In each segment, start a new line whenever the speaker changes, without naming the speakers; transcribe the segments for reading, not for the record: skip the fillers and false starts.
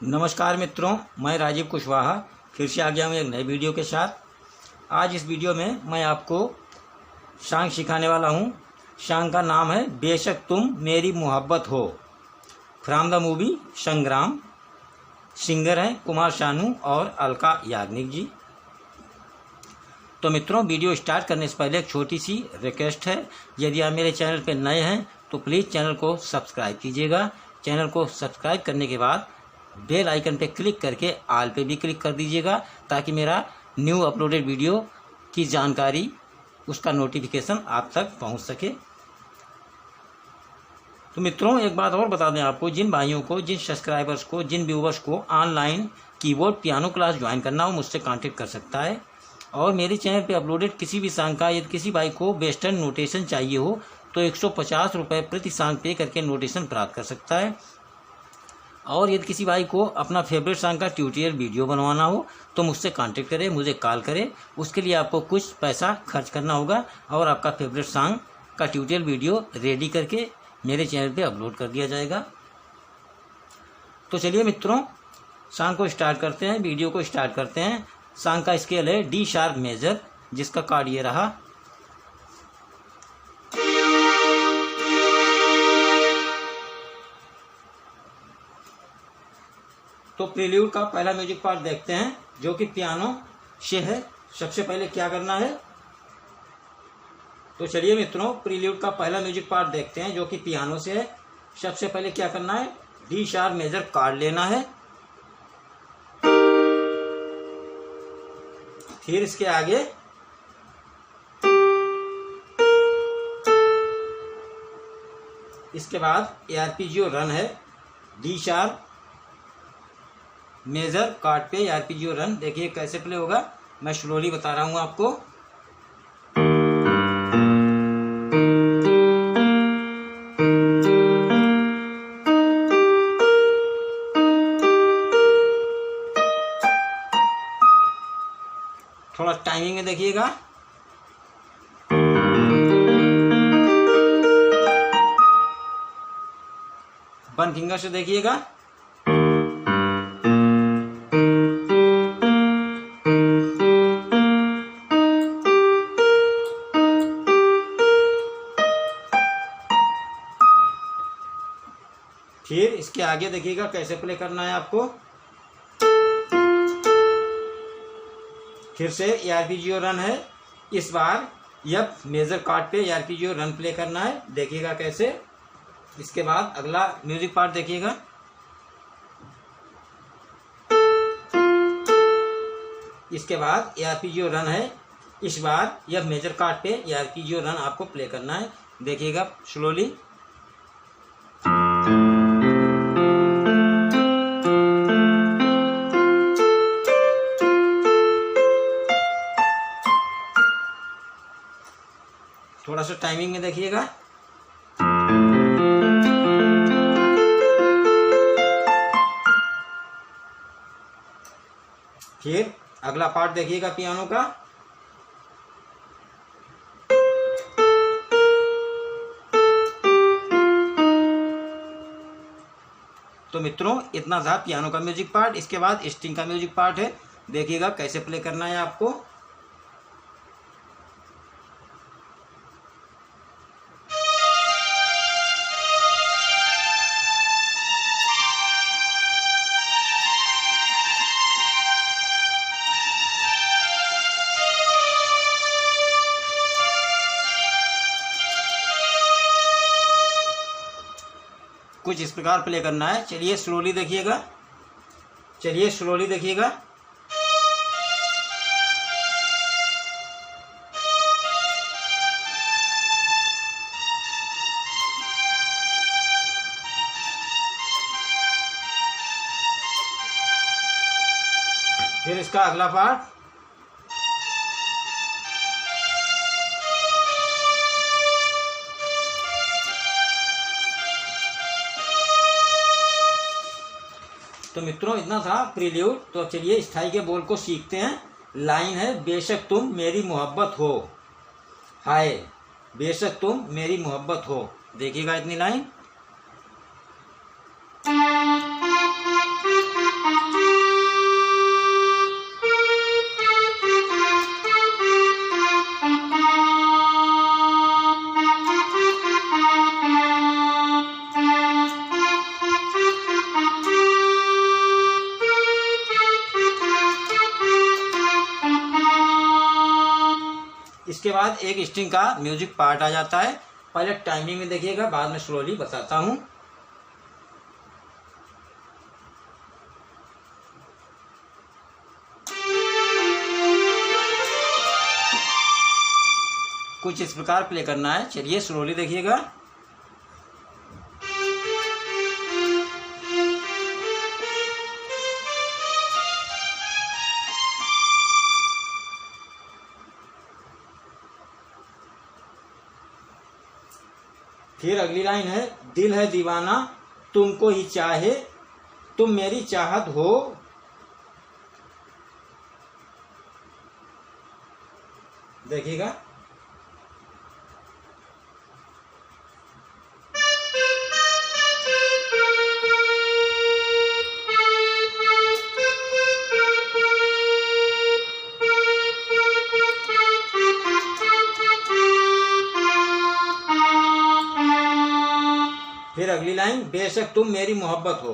नमस्कार मित्रों, मैं राजीव कुशवाहा फिर से आ गया हूँ एक नए वीडियो के साथ। आज इस वीडियो में मैं आपको सॉन्ग सिखाने वाला हूँ। सॉन्ग का नाम है बेशक तुम मेरी मोहब्बत हो, फ्रॉम द मूवी संग्राम। सिंगर हैं कुमार शानू और अलका याग्निक जी। तो मित्रों, वीडियो स्टार्ट करने से पहले एक छोटी सी रिक्वेस्ट है। यदि आप मेरे चैनल पर नए हैं तो प्लीज़ चैनल को सब्सक्राइब कीजिएगा। चैनल को सब्सक्राइब करने के बाद बेल आइकन पे क्लिक करके ऑल पे भी क्लिक कर दीजिएगा, ताकि मेरा न्यू अपलोडेड वीडियो की जानकारी, उसका नोटिफिकेशन आप तक पहुंच सके। तो मित्रों, एक बात और बता दें आपको, जिन भाइयों को, जिन सब्सक्राइबर्स को, जिन व्यूवर्स को online keyboard piano class join करना हो, मुझसे कांटेक्ट कर सकता है। और मेरे चैनल पे अपलोडेड किसी भी सॉन्ग का, यदि किसी भाई को वेस्टर्न नोटेशन चाहिए हो तो 150 रुपये प्रति सॉन्ग पे करके नोटेशन प्राप्त कर सकता है। और यदि किसी भाई को अपना फेवरेट सॉन्ग का ट्यूटोरियल वीडियो बनवाना हो तो मुझसे कांटेक्ट करें, मुझे कॉल करें। उसके लिए आपको कुछ पैसा खर्च करना होगा और आपका फेवरेट सॉन्ग का ट्यूटोरियल वीडियो रेडी करके मेरे चैनल पे अपलोड कर दिया जाएगा। तो चलिए मित्रों, सॉन्ग को स्टार्ट करते हैं, वीडियो को स्टार्ट करते हैं। सॉन्ग का स्केल है डी शार्प मेजर, जिसका कार्ड ये रहा। तो प्रील्यूड का पहला म्यूजिक पार्ट देखते हैं, जो कि पियानो से है। सबसे पहले क्या करना है, तो चलिए मित्रों, प्रील्यूड का पहला म्यूजिक पार्ट देखते हैं, जो कि पियानो से है। सबसे पहले क्या करना है, डी शार्प मेजर कार्ड लेना है। फिर इसके आगे इसके बाद आरपीजियो रन है, डी शार्प मेजर कार्ड पे आरपीजियो रन। देखिए कैसे प्ले होगा, मैं स्लोली बता रहा हूं आपको। थोड़ा टाइमिंग में देखिएगा। वन फिंगर से देखिएगा। फिर इसके आगे देखिएगा कैसे प्ले करना है आपको। फिर से आरपीजियो रन है, इस बार यह मेजर कार्ड पे आरपीजियो रन प्ले करना है, देखिएगा कैसे। इसके बाद अगला म्यूजिक पार्ट देखिएगा। इसके बाद आरपीजियो रन है, इस बार यह मेजर कार्ड पे आरपीजियो रन आपको प्ले करना है, देखिएगा स्लोली। थोड़ा सा टाइमिंग में देखिएगा। फिर अगला पार्ट देखिएगा पियानो का। तो मित्रों, इतना था पियानो का म्यूजिक पार्ट। इसके बाद स्ट्रिंग का म्यूजिक पार्ट है, देखिएगा कैसे प्ले करना है आपको। कुछ इस प्रकार प्ले करना है। चलिए स्लोली देखिएगा, चलिए स्लोली देखिएगा। फिर इसका अगला पार्ट। तो मित्रों, इतना था प्रील्यूड। तो अब चलिए स्थाई के बोल को सीखते हैं। लाइन है बेशक तुम मेरी मोहब्बत हो, हाय बेशक तुम मेरी मोहब्बत हो। देखिएगा इतनी लाइन। इसके बाद एक स्ट्रिंग का म्यूजिक पार्ट आ जाता है। पहले टाइमिंग में देखिएगा, बाद में स्लोली बताता हूँ। कुछ इस प्रकार प्ले करना है। चलिए स्लोली देखिएगा। फिर अगली लाइन है, दिल है दीवाना तुमको ही चाहे, तुम मेरी चाहत हो। देखिएगा। फिर अगली लाइन, बेशक तुम मेरी मोहब्बत हो।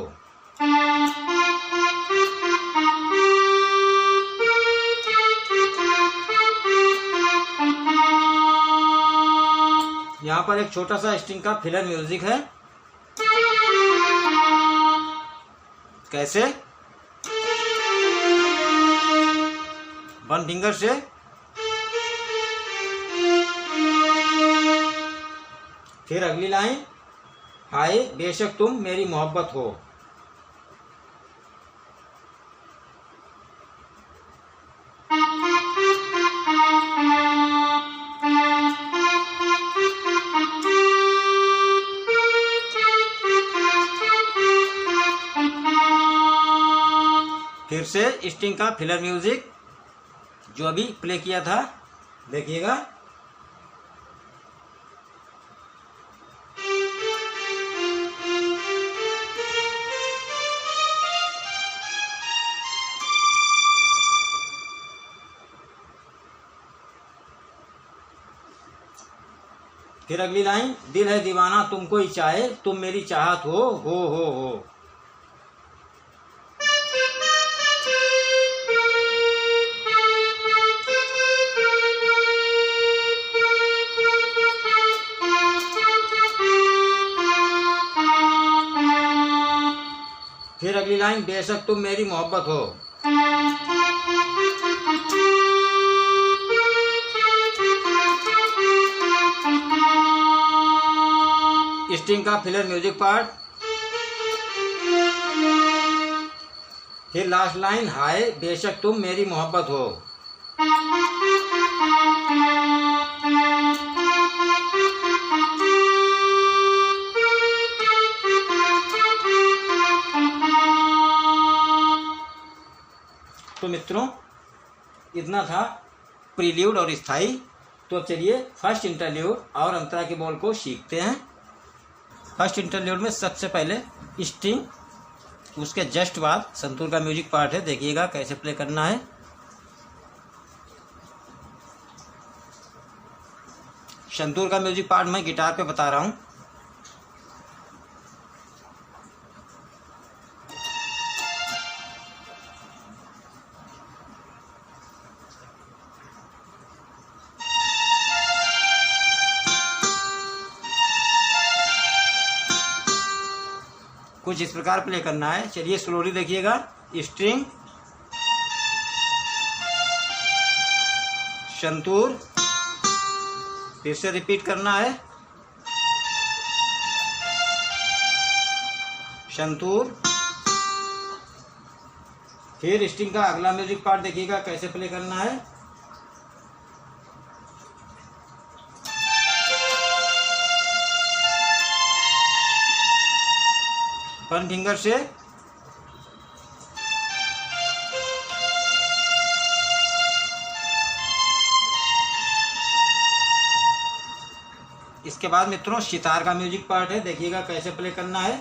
यहाँ पर एक छोटा सा स्ट्रिंग का फिलर म्यूजिक है। कैसे? वन फिंगर से। फिर अगली लाइन, हाय बेशक तुम मेरी मोहब्बत हो। फिर से स्ट्रिंग का फिलर म्यूजिक जो अभी प्ले किया था, देखिएगा। फिर अगली लाइन, दिल है दीवाना तुमको ही चाहे, तुम मेरी चाहत हो। फिर अगली लाइन, बेशक तुम मेरी मोहब्बत हो। स्ट्रिंग का फिलर म्यूजिक पार्ट। फिर लास्ट लाइन, हाय बेशक तुम मेरी मोहब्बत हो। तो मित्रों, इतना था प्रील्यूड और स्थाई। तो चलिए फर्स्ट इंटरल्यूड और अंतरा के बोल को सीखते हैं। फर्स्ट इंटरल्यूड में सबसे पहले स्ट्रिंग, उसके जस्ट बाद संतूर का म्यूजिक पार्ट है। देखिएगा कैसे प्ले करना है। संतूर का म्यूजिक पार्ट मैं गिटार पे बता रहा हूँ। कुछ इस प्रकार प्ले करना है। चलिए स्लोली देखिएगा। स्ट्रिंग, संतूर, फिर से रिपीट करना है। संतूर, फिर स्ट्रिंग का अगला म्यूजिक पार्ट देखिएगा कैसे प्ले करना है। वन फिंगर से। इसके बाद मित्रों सितार का म्यूजिक पार्ट है। देखिएगा कैसे प्ले करना है।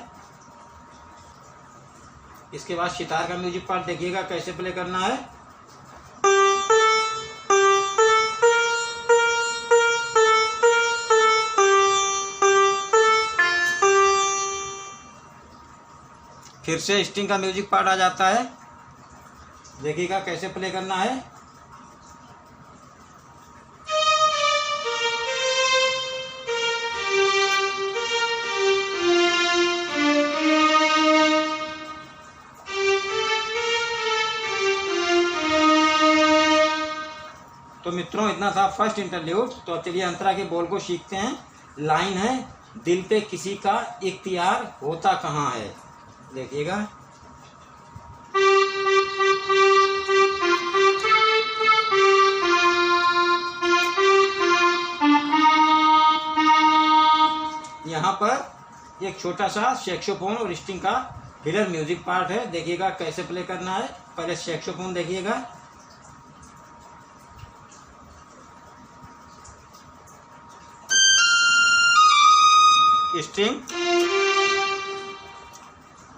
इसके बाद सितार का म्यूजिक पार्ट देखिएगा कैसे प्ले करना है। फिर से स्ट्रिंग का म्यूजिक पार्ट आ जाता है। देखिएगा कैसे प्ले करना है। तो मित्रों इतना था फर्स्ट इंटरल्यूड। तो चलिए अंतरा के बोल को सीखते हैं। लाइन है, दिल पे किसी का इख्तियार होता कहाँ है। देखिएगा। यहाँ पर एक छोटा सा सैक्सोफोन और स्ट्रिंग का फिलर म्यूजिक पार्ट है। देखिएगा कैसे प्ले करना है। पहले सैक्सोफोन देखिएगा। स्ट्रिंग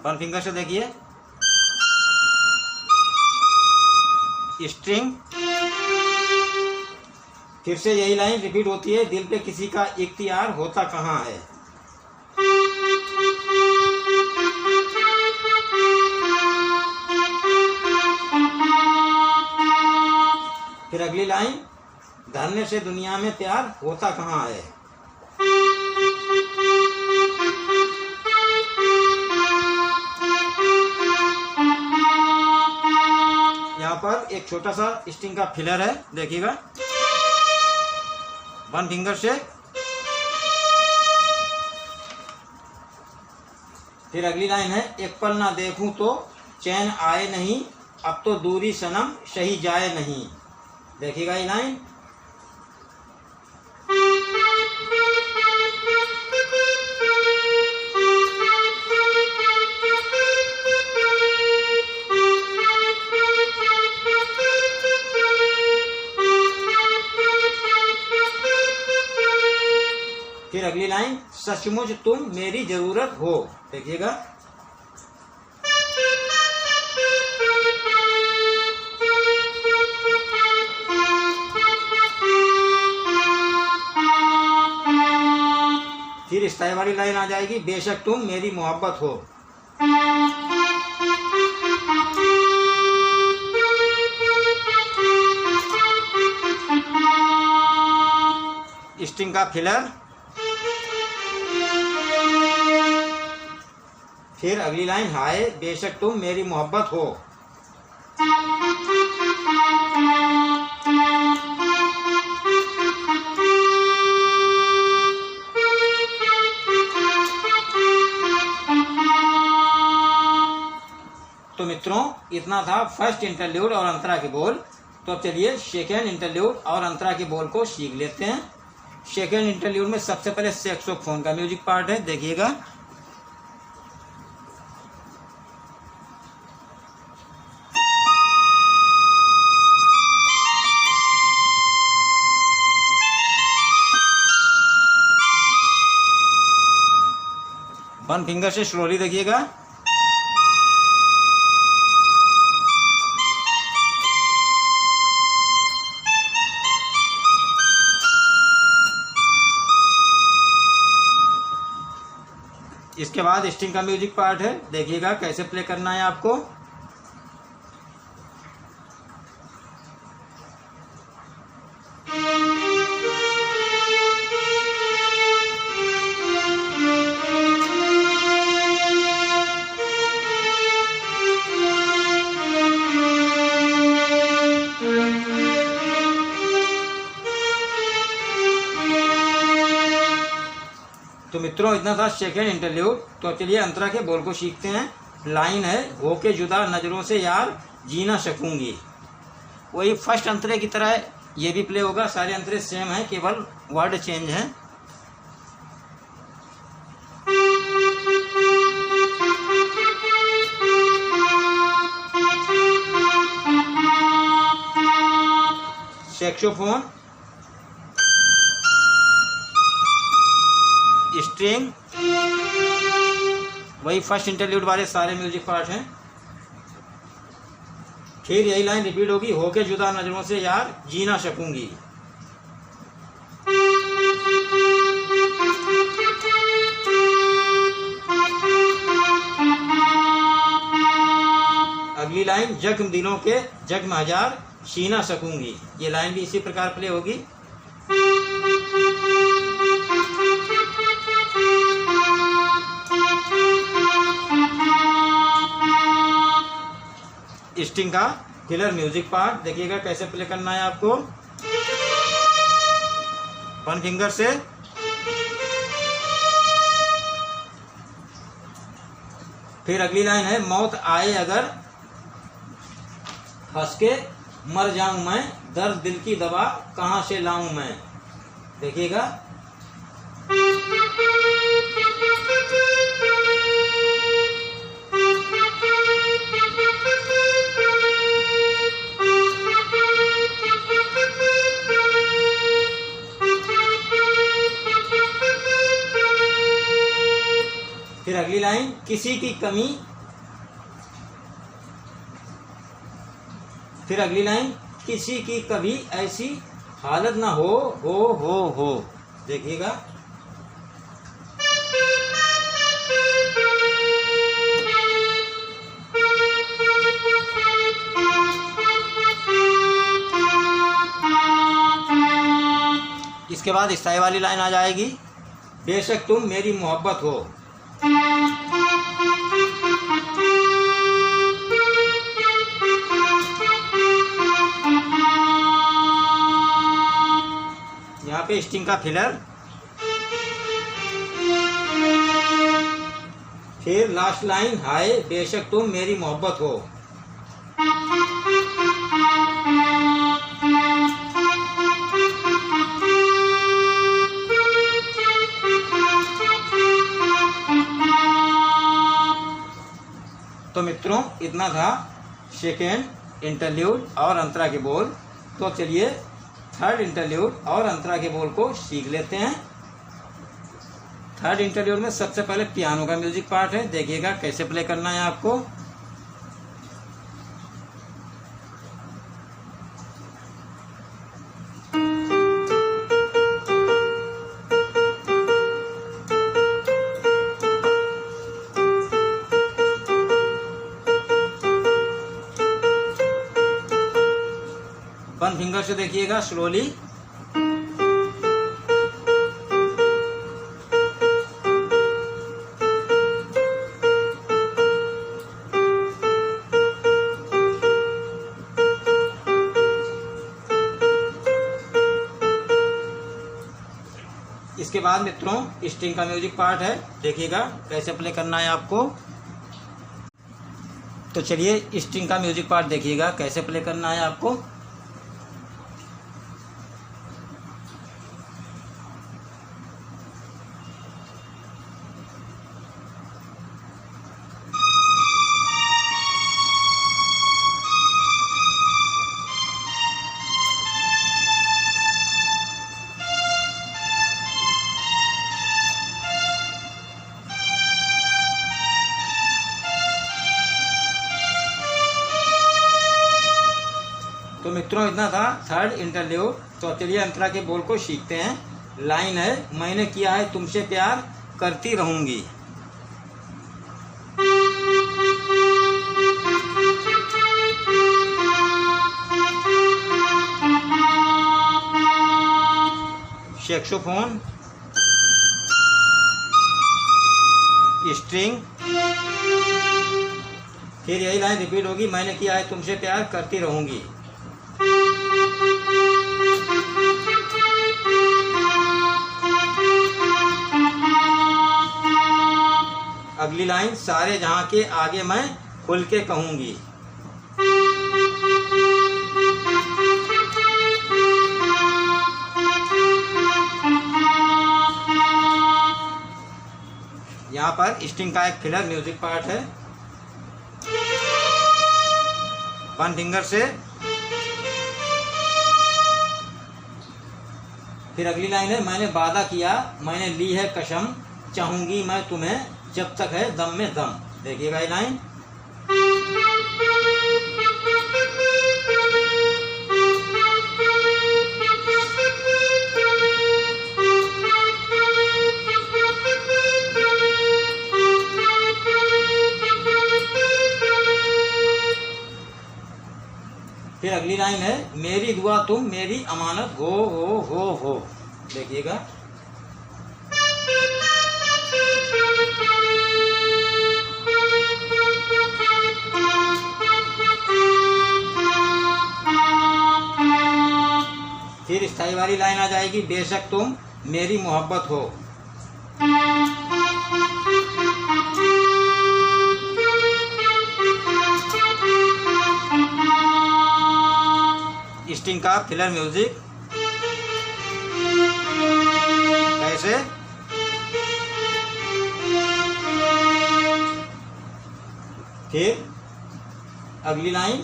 वन फिंगर से देखिए, स्ट्रिंग, फिर से यही लाइन रिपीट होती है, दिल पे किसी का इख्तियार होता कहाँ है। फिर अगली लाइन, धरने से दुनिया में प्यार होता कहाँ है। यहाँ पर एक छोटा सा स्ट्रिंग का फिलर है। देखिएगा वन फिंगर से। फिर अगली लाइन है, एक पल ना देखूं तो चैन आए नहीं, अब तो दूरी सनम सही जाए नहीं। देखिएगा ये लाइन। फिर अगली लाइन, सचमुच तुम मेरी जरूरत हो। देखिएगा। फिर इस टाइप वाली लाइन आ जाएगी, बेशक तुम मेरी मोहब्बत हो। स्ट्रिंग का फिलर। फिर अगली लाइन, हाय बेशक तुम मेरी मोहब्बत हो। तो मित्रों इतना था फर्स्ट इंटरल्यूड और अंतरा के बोल। तो अब चलिए सेकेंड इंटरल्यूड और अंतरा के बोल को सीख लेते हैं। सेकेंड इंटरल्यूड में सबसे पहले सैक्सोफोन का म्यूजिक पार्ट है। देखिएगा। वन फिंगर से स्लोली देखिएगा। इसके बाद स्ट्रिंग का म्यूजिक पार्ट है। देखिएगा कैसे प्ले करना है आपको। तो मित्रों इतना था सेकेंड इंटरल्यूड। तो चलिए अंतरा के बोल को सीखते हैं। लाइन है, होके जुदा नजरों से यार जी ना सकूंगी। वही फर्स्ट अंतरे की तरह ये भी प्ले होगा। सारे अंतरे सेम हैं, केवल वर्ड चेंज हैं। सैक्सोफोन, स्ट्रिंग, वही फर्स्ट इंटरल्यूड वाले सारे म्यूजिक पार्ट हैं। फिर यही लाइन रिपीट होगी, होके जुदा नजरों से यार जी ना सकूंगी। अगली लाइन, जख्म दिलों के जख्म हजार सी ना सकूंगी। ये लाइन भी इसी प्रकार प्ले होगी। स्ट्रिंग का फिलर म्यूजिक पार्ट। देखिएगा कैसे प्ले करना है आपको। वन फिंगर से फिर अगली लाइन है मौत आए अगर हंस के मर जाऊं मैं, दर्द दिल की दवा कहां से लाऊं मैं। देखिएगा, फिर अगली लाइन किसी की कमी, फिर अगली लाइन किसी की कभी ऐसी हालत ना हो। देखिएगा, इसके बाद स्थाई वाली लाइन आ जाएगी, बेशक तुम मेरी मोहब्बत हो। यहाँ पे स्ट्रिंग का फिलर, फिर लास्ट लाइन हाय बेशक तुम मेरी मोहब्बत हो। तो मित्रों, इतना था सेकेंड इंटरल्यूड और अंतरा के बोल। तो चलिए थर्ड इंटरल्यूड और अंतरा के बोल को सीख लेते हैं। थर्ड इंटरल्यूड में सबसे पहले पियानो का म्यूजिक पार्ट है। देखिएगा कैसे प्ले करना है आपको। वन फिंगर से देखिएगा स्लोली। इसके बाद मित्रों स्ट्रिंग का म्यूजिक पार्ट है। देखिएगा कैसे प्ले करना है आपको। तो चलिए स्ट्रिंग का म्यूजिक पार्ट देखिएगा कैसे प्ले करना है आपको। तो मित्रों इतना था थर्ड इंटरल्यूड। तो चलिए अंतरा के बोल को सीखते हैं। लाइन है मैंने किया है तुमसे प्यार करती रहूंगी। सैक्सोफोन, स्ट्रिंग, फिर यही लाइन रिपीट होगी, मैंने किया है तुमसे प्यार करती रहूंगी। अगली लाइन सारे जहां के आगे मैं खुल के कहूंगी। यहाँ पर स्ट्रिंग का एक फिलर म्यूजिक पार्ट है। वन फिंगर से फिर अगली लाइन है मैंने वादा किया मैंने ली है कसम चाहूंगी मैं तुम्हें जब तक है दम में दम। देखिएगा ये लाइन। फिर अगली लाइन है मेरी दुआ तुम मेरी अमानत हो। देखिएगा। फिर स्थाई वाली लाइन आ जाएगी, बेशक तुम मेरी मोहब्बत हो। स्ट्रिंग का फिलर म्यूजिक कैसे, फिर अगली लाइन,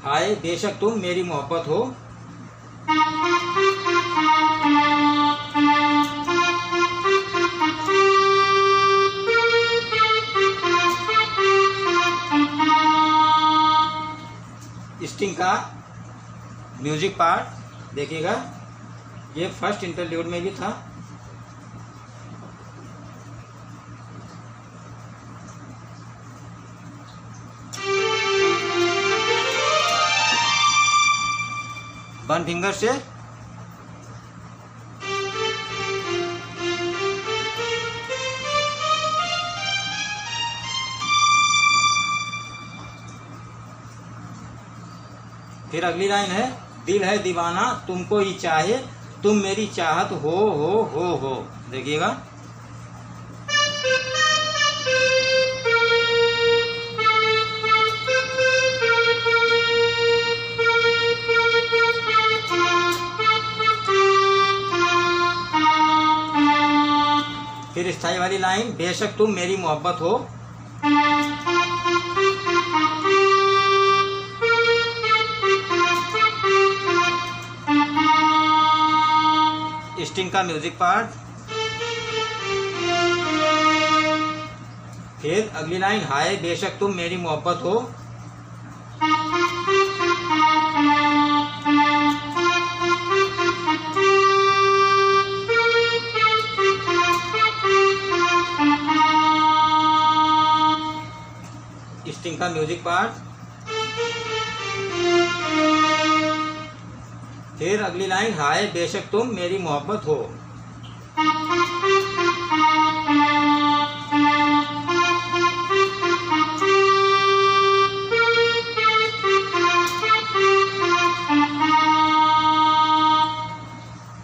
हाय बेशक तुम मेरी मोहब्बत हो। स्ट्रिंग का म्यूजिक पार्ट देखिएगा, ये फर्स्ट इंटरल्यूड में भी था। वन फिंगर से फिर अगली लाइन है, दिल है दीवाना तुमको ही चाहे, तुम मेरी चाहत हो। देखिएगा, फिर स्थाई वाली लाइन, बेशक तुम मेरी मोहब्बत हो। स्ट्रिंग का म्यूजिक पार्ट, फिर अगली लाइन, हाय बेशक तुम मेरी मोहब्बत हो। स्ट्रिंग का म्यूजिक पार्ट, फिर अगली लाइन, हाय बेशक तुम मेरी मोहब्बत हो।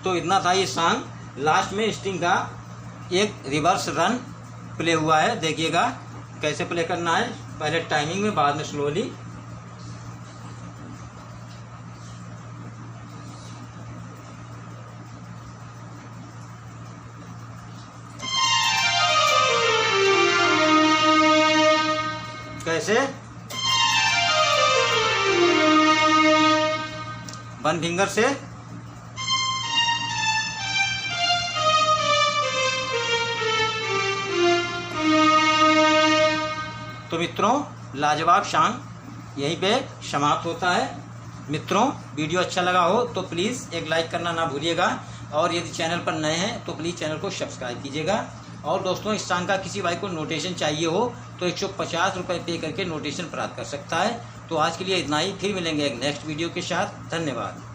तो इतना था ये सॉन्ग। लास्ट में स्ट्रिंग का एक रिवर्स रन प्ले हुआ है, देखिएगा कैसे प्ले करना है, पहले टाइमिंग में बाद में स्लोली। कैसे, वन फिंगर से, तो मित्रों लाजवाब सॉन्ग यहीं पे समाप्त होता है। मित्रों वीडियो अच्छा लगा हो तो प्लीज़ एक लाइक करना ना भूलिएगा, और यदि चैनल पर नए हैं तो प्लीज़ चैनल को सब्सक्राइब कीजिएगा। और दोस्तों इस सॉन्ग का किसी भाई को नोटेशन चाहिए हो तो 150 रुपये पे करके नोटेशन प्राप्त कर सकता है। तो आज के लिए इतना ही, फिर मिलेंगे एक नेक्स्ट वीडियो के साथ। धन्यवाद।